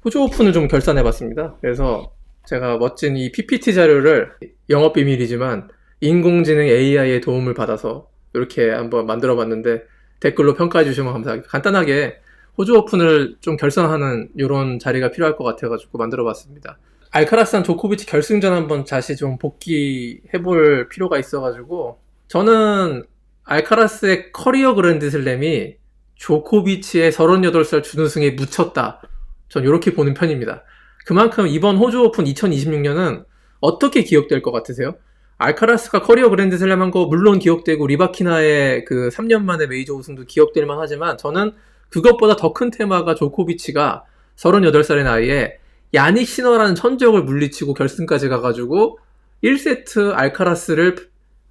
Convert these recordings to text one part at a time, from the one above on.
호주 오픈을 좀 결산해봤습니다. 그래서 제가 멋진 이 PPT 자료를 영업비밀이지만 인공지능 AI의 도움을 받아서 이렇게 한번 만들어봤는데 댓글로 평가해 주시면 감사하겠습니다. 간단하게 호주 오픈을 좀 결산하는 이런 자리가 필요할 것 같아가지고 만들어봤습니다. 알카라스랑 조코비치 결승전 한번 다시 좀 복귀해볼 필요가 있어가지고 저는 알카라스의 커리어 그랜드슬램이 조코비치의 38살 준우승에 묻혔다. 전 이렇게 보는 편입니다. 그만큼 이번 호주 오픈 2026년은 어떻게 기억될 것 같으세요? 알카라스가 커리어 그랜드슬램 한 거 물론 기억되고 리바키나의 그 3년 만에 메이저 우승도 기억될 만하지만 저는 그것보다 더 큰 테마가 조코비치가 38살의 나이에 야닉 시너라는 천적을 물리치고 결승까지 가가지고 1세트 알카라스를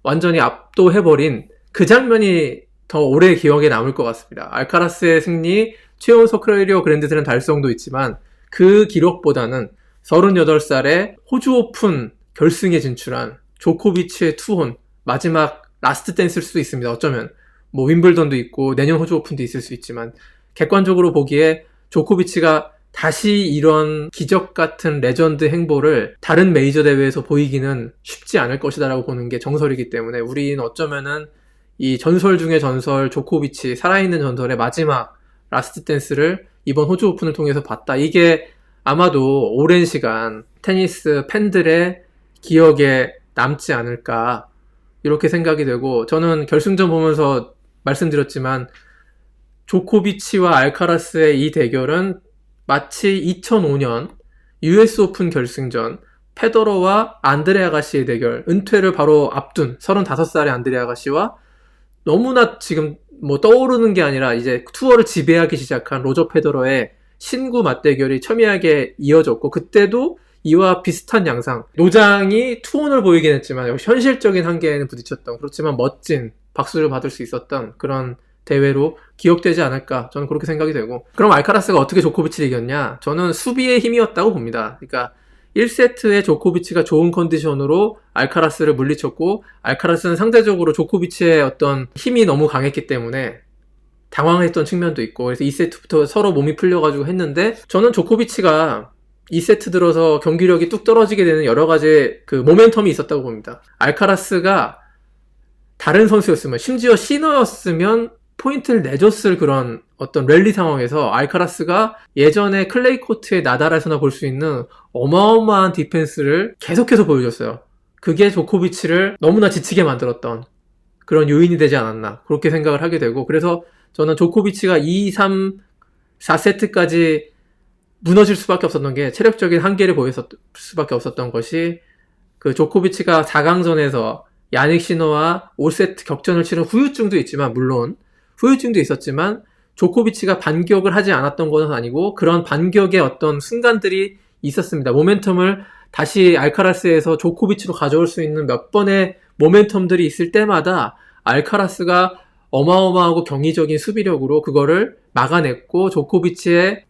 완전히 압도해버린 그 장면이 더 오래 기억에 남을 것 같습니다. 알카라스의 승리, 최연소 커리어 그랜드슬램 달성도 있지만 그 기록보다는 38살에 호주 오픈 결승에 진출한 조코비치의 투혼, 마지막 라스트 댄스일 수도 있습니다. 어쩌면 뭐 윈블던도 있고 내년 호주 오픈도 있을 수 있지만 객관적으로 보기에 조코비치가 다시 이런 기적 같은 레전드 행보를 다른 메이저 대회에서 보이기는 쉽지 않을 것이다라고 보는 게 정설이기 때문에 우리는 어쩌면은 이 전설 중의 전설 조코비치 살아있는 전설의 마지막 라스트 댄스를 이번 호주 오픈을 통해서 봤다. 이게 아마도 오랜 시간 테니스 팬들의 기억에 남지 않을까 이렇게 생각이 되고 저는 결승전 보면서 말씀드렸지만 조코비치와 알카라스의 이 대결은 마치 2005년 US 오픈 결승전 페더러와 안드레 아가시의 대결, 은퇴를 바로 앞둔 35살의 안드레 아가시와 너무나 지금 뭐 떠오르는 게 아니라 이제 투어를 지배하기 시작한 로저 페더러의 신구 맞대결이 첨예하게 이어졌고 그때도 이와 비슷한 양상, 노장이 투혼을 보이긴 했지만 역시 현실적인 한계에는 부딪혔던 그렇지만 멋진 박수를 받을 수 있었던 그런 대회로 기억되지 않을까 저는 그렇게 생각이 되고 그럼 알카라스가 어떻게 조코비치를 이겼냐? 저는 수비의 힘이었다고 봅니다. 그러니까 1세트에 조코비치가 좋은 컨디션으로 알카라스를 물리쳤고 알카라스는 상대적으로 조코비치의 어떤 힘이 너무 강했기 때문에 당황했던 측면도 있고 그래서 2세트부터 서로 몸이 풀려가지고 했는데 저는 조코비치가 2세트 들어서 경기력이 뚝 떨어지게 되는 여러 가지 그 모멘텀이 있었다고 봅니다. 알카라스가 다른 선수였으면 심지어 시너였으면 포인트를 내줬을 그런 어떤 랠리 상황에서 알카라스가 예전에 클레이 코트의 나달에서나 볼 수 있는 어마어마한 디펜스를 계속해서 보여줬어요. 그게 조코비치를 너무나 지치게 만들었던 그런 요인이 되지 않았나 그렇게 생각을 하게 되고 그래서 저는 조코비치가 2, 3, 4세트까지 무너질 수밖에 없었던 게 체력적인 한계를 보였을 수밖에 없었던 것이 그 조코비치가 4강전에서 야닉 시너와 5세트 격전을 치른 후유증도 있지만 물론 후유증도 있었지만 조코비치가 반격을 하지 않았던 것은 아니고 그런 반격의 어떤 순간들이 있었습니다. 모멘텀을 다시 알카라스에서 조코비치로 가져올 수 있는 몇 번의 모멘텀들이 있을 때마다 알카라스가 어마어마하고 경이적인 수비력으로 그거를 막아냈고 조코비치의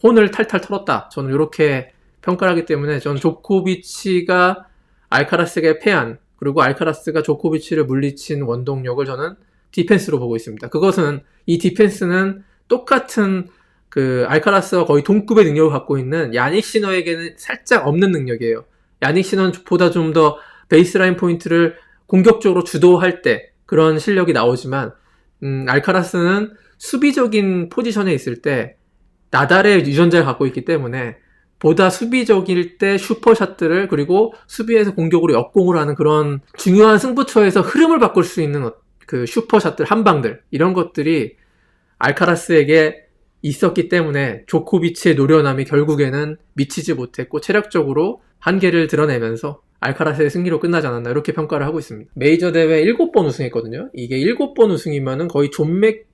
혼을 탈탈 털었다. 저는 이렇게 평가를 하기 때문에 저는 조코비치가 알카라스에게 패한 그리고 알카라스가 조코비치를 물리친 원동력을 저는 디펜스로 보고 있습니다. 그것은 이 디펜스는 똑같은 그 알카라스와 거의 동급의 능력을 갖고 있는 야닉 시너에게는 살짝 없는 능력이에요. 야닉 시너는 보다 좀 더 베이스라인 포인트를 공격적으로 주도할 때 그런 실력이 나오지만 알카라스는 수비적인 포지션에 있을 때 나달의 유전자를 갖고 있기 때문에 보다 수비적일 때 슈퍼샷들을 그리고 수비에서 공격으로 역공을 하는 그런 중요한 승부처에서 흐름을 바꿀 수 있는 그 슈퍼샷들 한방들 이런 것들이 알카라스에게 있었기 때문에 조코비치의 노련함이 결국에는 미치지 못했고 체력적으로 한계를 드러내면서 알카라스의 승리로 끝나지 않았나 이렇게 평가를 하고 있습니다. 메이저 대회 7번 우승했거든요. 이게 7번 우승이면은 거의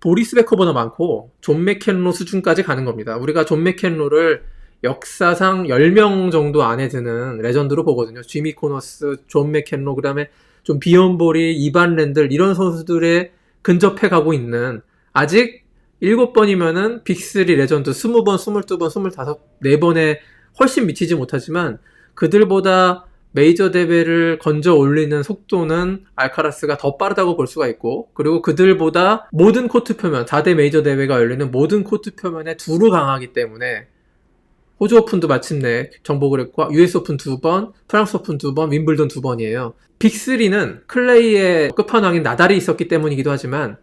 보리스 베커보다 많고 존 맥켄로 수준까지 가는 겁니다. 우리가 존 맥켄로를 역사상 10명 정도 안에 드는 레전드로 보거든요. 지미 코너스, 존 맥켄로, 그 다음에 좀 비언보리, 이반 랜들 이런 선수들에 근접해 가고 있는 아직 7번이면은 빅3 레전드 20번, 22번, 25, 4번에 훨씬 미치지 못하지만 그들보다 메이저 대회를 건져 올리는 속도는 알카라스가 더 빠르다고 볼 수가 있고 그리고 그들보다 모든 코트 표면 4대 메이저 대회가 열리는 모든 코트 표면에 두루 강하기 때문에 호주 오픈도 마침내 정복을 했고 US 오픈 2번, 프랑스 오픈 2번, 윈블던 2번이에요. 빅3는 클레이의 끝판왕인 나달이 있었기 때문이기도 하지만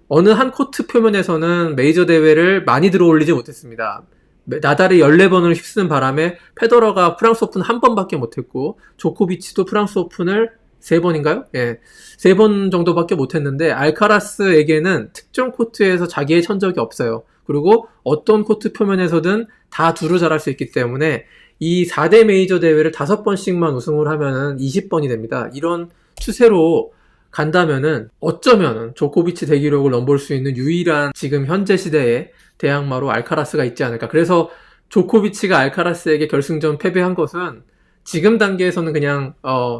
어느 한 코트 표면에서는 메이저 대회를 많이 들어올리지 못했습니다. 나달이 14번을 휩쓰는 바람에 페더러가 프랑스 오픈 한 번밖에 못했고 조코비치도 프랑스 오픈을 3번인가요? 예. 3번 정도밖에 못했는데 알카라스에게는 특정 코트에서 자기의 천적이 없어요. 그리고 어떤 코트 표면에서든 다 두루 잘할 수 있기 때문에 이 4대 메이저 대회를 5번씩만 우승을 하면은 20번이 됩니다. 이런 추세로 간다면은 어쩌면은 조코비치 대기록을 넘볼 수 있는 유일한 지금 현재 시대의 대항마로 알카라스가 있지 않을까. 그래서 조코비치가 알카라스에게 결승전 패배한 것은 지금 단계에서는 그냥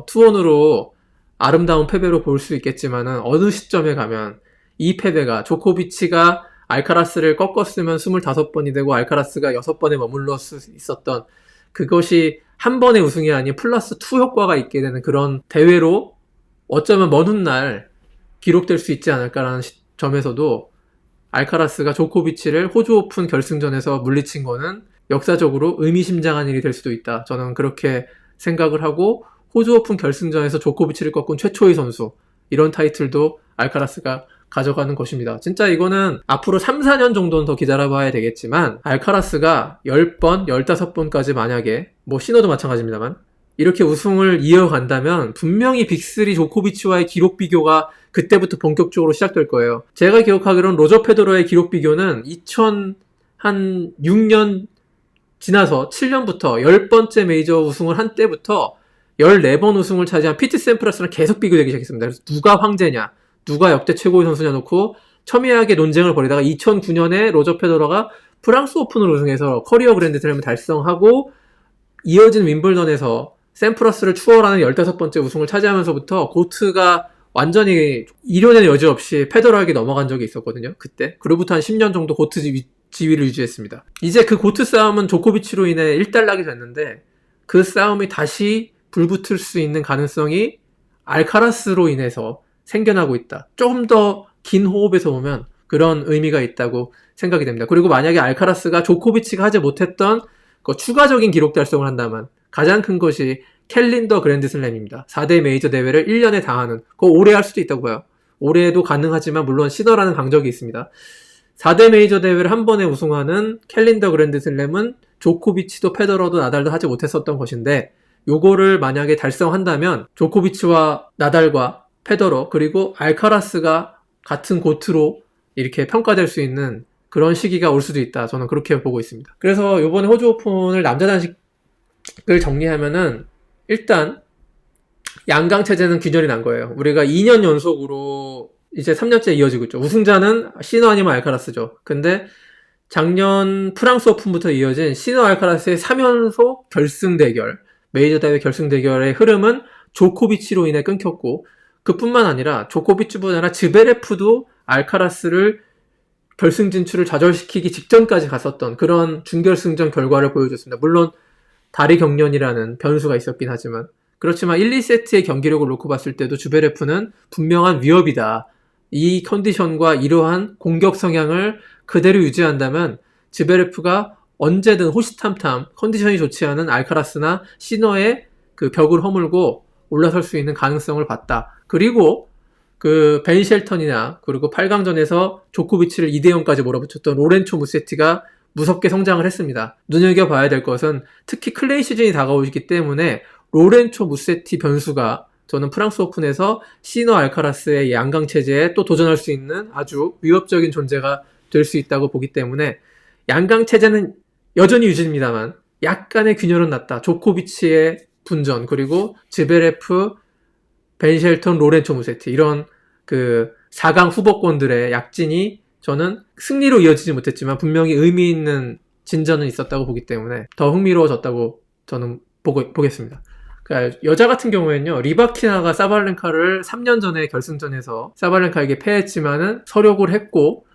투혼으로 아름다운 패배로 볼 수 있겠지만은 어느 시점에 가면 이 패배가 조코비치가 알카라스를 꺾었으면 25번이 되고 알카라스가 6번에 머물러 있었던 그것이 한 번의 우승이 아닌 플러스 2 효과가 있게 되는 그런 대회로 어쩌면 먼 훗날 기록될 수 있지 않을까라는 점에서도 알카라스가 조코비치를 호주 오픈 결승전에서 물리친 거는 역사적으로 의미심장한 일이 될 수도 있다. 저는 그렇게 생각을 하고 호주 오픈 결승전에서 조코비치를 꺾은 최초의 선수 이런 타이틀도 알카라스가 가져가는 것입니다. 진짜 이거는 앞으로 3, 4년 정도는 더 기다려봐야 되겠지만 알카라스가 10번, 15번까지 만약에 뭐 시너도 마찬가지입니다만 이렇게 우승을 이어간다면 분명히 빅3 조코비치와의 기록 비교가 그때부터 본격적으로 시작될 거예요. 제가 기억하기로는 로저 페더러의 기록 비교는 2006년 지나서 7년부터 10번째 메이저 우승을 한 때부터 14번 우승을 차지한 피트 샘프라스랑 계속 비교되기 시작했습니다. 그래서 누가 황제냐, 누가 역대 최고의 선수냐 놓고 첨예하게 논쟁을 벌이다가 2009년에 로저 페더러가 프랑스 오픈을 우승해서 커리어 그랜드슬램을 달성하고 이어진 윈블던에서 샘프라스를 추월하는 15번째 우승을 차지하면서부터 고트가 완전히 이론의 여지 없이 페더러에게 넘어간 적이 있었거든요. 그때. 그로부터 한 10년 정도 고트 지위를 유지했습니다. 이제 그 고트 싸움은 조코비치로 인해 일단락이 됐는데 그 싸움이 다시 불붙을 수 있는 가능성이 알카라스로 인해서 생겨나고 있다. 조금 더 긴 호흡에서 보면 그런 의미가 있다고 생각이 됩니다. 그리고 만약에 알카라스가 조코비치가 하지 못했던 그 추가적인 기록 달성을 한다면 가장 큰 것이 캘린더 그랜드슬램입니다. 4대 메이저 대회를 1년에 다 하는, 그거 오래 할 수도 있다고 봐요. 올해도 가능하지만 물론 시더라는 강적이 있습니다. 4대 메이저 대회를 한 번에 우승하는 캘린더 그랜드슬램은 조코비치도 페더러도 나달도 하지 못했었던 것인데 요거를 만약에 달성한다면 조코비치와 나달과 페더러 그리고 알카라스가 같은 고트로 이렇게 평가될 수 있는 그런 시기가 올 수도 있다. 저는 그렇게 보고 있습니다. 그래서 요번에 호주 오픈을 남자 단식을 정리하면은 일단 양강 체제는 균열이 난 거예요. 우리가 2년 연속으로 이제 3년째 이어지고 있죠. 우승자는 시너 아니면 알카라스죠. 근데 작년 프랑스 오픈부터 이어진 시너 알카라스의 3연속 결승 대결, 메이저 대회 결승 대결의 흐름은 조코비치로 인해 끊겼고 그뿐만 아니라 조코비치뿐 아니라 즈베레프도 알카라스를 결승 진출을 좌절시키기 직전까지 갔었던 그런 준결승전 결과를 보여줬습니다. 물론 다리 경련이라는 변수가 있었긴 하지만 그렇지만 1, 2세트의 경기력을 놓고 봤을 때도 즈베레프는 분명한 위협이다. 이 컨디션과 이러한 공격 성향을 그대로 유지한다면 즈베레프가 언제든 호시탐탐 컨디션이 좋지 않은 알카라스나 시너의 그 벽을 허물고 올라설 수 있는 가능성을 봤다. 그리고 그 벤 쉘턴이나 그리고 8강전에서 조코비치를 2대0까지 몰아붙였던 로렌초 무세티가 무섭게 성장을 했습니다. 눈여겨봐야 될 것은 특히 클레이 시즌이 다가오기 때문에 로렌초 무세티 변수가 저는 프랑스 오픈에서 시너 알카라스의 양강 체제에 또 도전할 수 있는 아주 위협적인 존재가 될 수 있다고 보기 때문에 양강 체제는 여전히 유지입니다만 약간의 균열은 났다. 조코비치의 분전 그리고 즈베레프, 벤 쉘턴, 로렌초 무세티 이런 그 4강 후보권들의 약진이 저는 승리로 이어지지 못했지만 분명히 의미 있는 진전은 있었다고 보기 때문에 더 흥미로워졌다고 저는 보겠습니다. 그러니까 여자 같은 경우에는요, 리바키나가 사발렌카를 3년 전에 결승전에서 사발렌카에게 패했지만은 서력을 했고,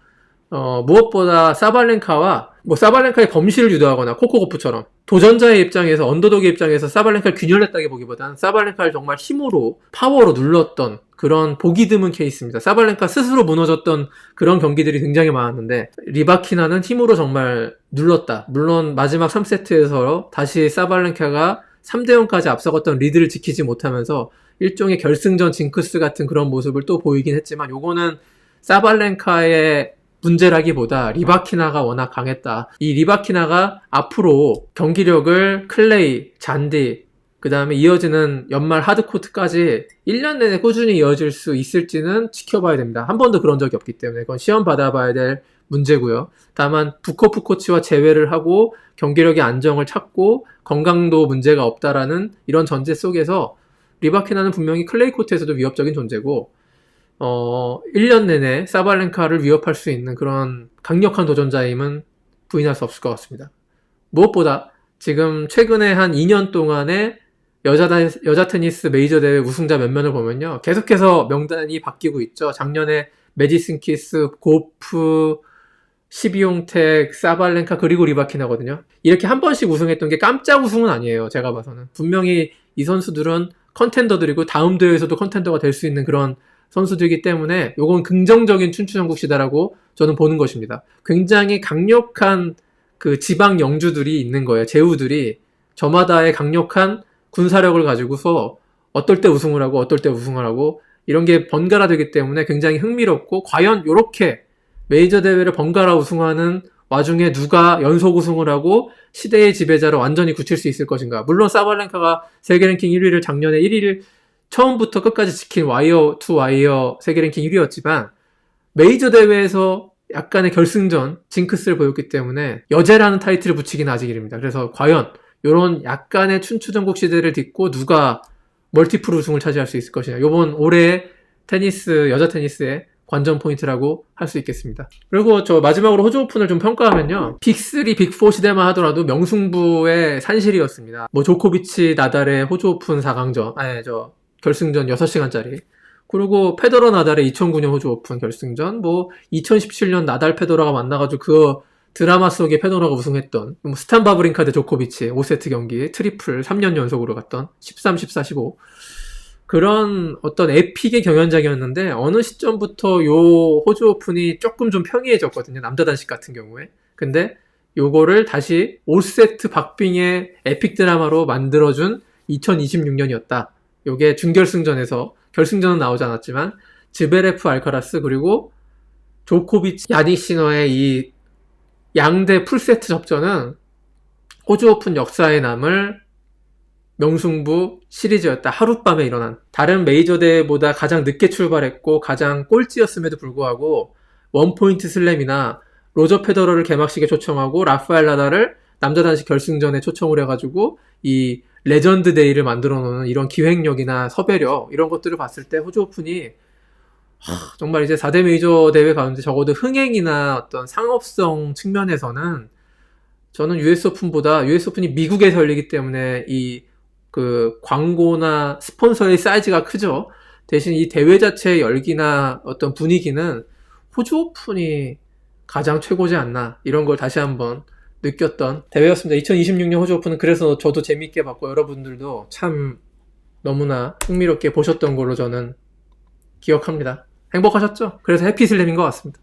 무엇보다 사발렌카와 뭐 사발렌카의 범실을 유도하거나 코코고프처럼 도전자의 입장에서, 언더독의 입장에서 사발렌카를 균열했다기 보기보단 사발렌카를 정말 힘으로, 파워로 눌렀던 그런 보기 드문 케이스입니다. 사발렌카 스스로 무너졌던 그런 경기들이 굉장히 많았는데 리바키나는 힘으로 정말 눌렀다. 물론 마지막 3세트에서 다시 사발렌카가 3대0까지 앞서갔던 리드를 지키지 못하면서 일종의 결승전 징크스 같은 그런 모습을 또 보이긴 했지만, 요거는 사발렌카의 문제라기보다 리바키나가 워낙 강했다. 이 리바키나가 앞으로 경기력을 클레이, 잔디, 그 다음에 이어지는 연말 하드코트까지 1년 내내 꾸준히 이어질 수 있을지는 지켜봐야 됩니다. 한 번도 그런 적이 없기 때문에 그건 시험 받아봐야 될 문제고요. 다만 부코프 코치와 재회를 하고 경기력의 안정을 찾고 건강도 문제가 없다라는 이런 전제 속에서 리바키나는 분명히 클레이 코트에서도 위협적인 존재고 1년 내내 사발렌카를 위협할 수 있는 그런 강력한 도전자임은 부인할 수 없을 것 같습니다. 무엇보다 지금 최근에 한 2년 동안의 여자 테니스 메이저 대회 우승자 면면을 보면요, 계속해서 명단이 바뀌고 있죠. 작년에 매디슨 키스, 고프, 시비용텍, 사발렌카, 그리고 리바키나거든요. 이렇게 한 번씩 우승했던 게 깜짝 우승은 아니에요. 제가 봐서는 분명히 이 선수들은 컨텐더들이고 다음 대회에서도 컨텐더가 될 수 있는 그런 선수들이기 때문에 요건 긍정적인 춘추전국 시대라고 저는 보는 것입니다. 굉장히 강력한 그 지방 영주들이 있는 거예요. 제후들이 저마다의 강력한 군사력을 가지고서 어떨 때 우승을 하고 어떨 때 우승을 하고 이런 게 번갈아 되기 때문에 굉장히 흥미롭고, 과연 요렇게 메이저 대회를 번갈아 우승하는 와중에 누가 연속 우승을 하고 시대의 지배자로 완전히 굳힐 수 있을 것인가. 물론 사발렌카가 세계 랭킹 1위를 작년에 1위를 처음부터 끝까지 지킨 와이어 투 와이어 세계 랭킹 1위였지만 메이저 대회에서 약간의 결승전 징크스를 보였기 때문에 여제라는 타이틀을 붙이긴 아직 이릅니다. 그래서 과연 이런 약간의 춘추전국 시대를 딛고 누가 멀티플 우승을 차지할 수 있을 것이냐. 요번 올해의 테니스, 여자 테니스의 관전 포인트라고 할 수 있겠습니다. 그리고 저 마지막으로 호주 오픈을 좀 평가하면요, 빅3, 빅4 시대만 하더라도 명승부의 산실이었습니다. 뭐 조코비치, 나달의 호주 오픈 4강전, 결승전 6시간짜리. 그리고 페더러 나달의 2009년 호주 오픈 결승전, 뭐 2017년 나달 페더러가 만나가지고 그 드라마 속에 페더러가 우승했던, 뭐 스탄 바브린카 대 조코비치 5세트 경기 트리플 3년 연속으로 갔던 13, 14, 15. 그런 어떤 에픽의 경연장이었는데 어느 시점부터 요 호주 오픈이 조금 좀 평이해졌거든요. 남자 단식 같은 경우에. 근데 요거를 다시 5세트 박빙의 에픽 드라마로 만들어준 2026년이었다. 요게 준결승전에서, 결승전은 나오지 않았지만 즈베레프 알카라스 그리고 조코비치 야닉 시너의 이 양대 풀세트 접전은 호주 오픈 역사에 남을 명승부 시리즈였다. 하룻밤에 일어난. 다른 메이저 대회보다 가장 늦게 출발했고 가장 꼴찌였음에도 불구하고 원포인트 슬램이나 로저 페더러를 개막식에 초청하고 라파엘 나달을 남자 단식 결승전에 초청을 해가지고 이 레전드 데이를 만들어 놓는 이런 기획력이나 섭외력, 이런 것들을 봤을 때 호주 오픈이 정말 이제 4대 메이저 대회 가운데 적어도 흥행이나 어떤 상업성 측면에서는 저는 US 오픈보다, US 오픈이 미국에서 열리기 때문에 이 그 광고나 스폰서의 사이즈가 크죠. 대신 이 대회 자체의 열기나 어떤 분위기는 호주 오픈이 가장 최고지 않나, 이런 걸 다시 한번 느꼈던 대회였습니다. 2026년 호주 오픈은 그래서 저도 재밌게 봤고 여러분들도 참 너무나 흥미롭게 보셨던 걸로 저는 기억합니다. 행복하셨죠? 그래서 해피슬램인 것 같습니다.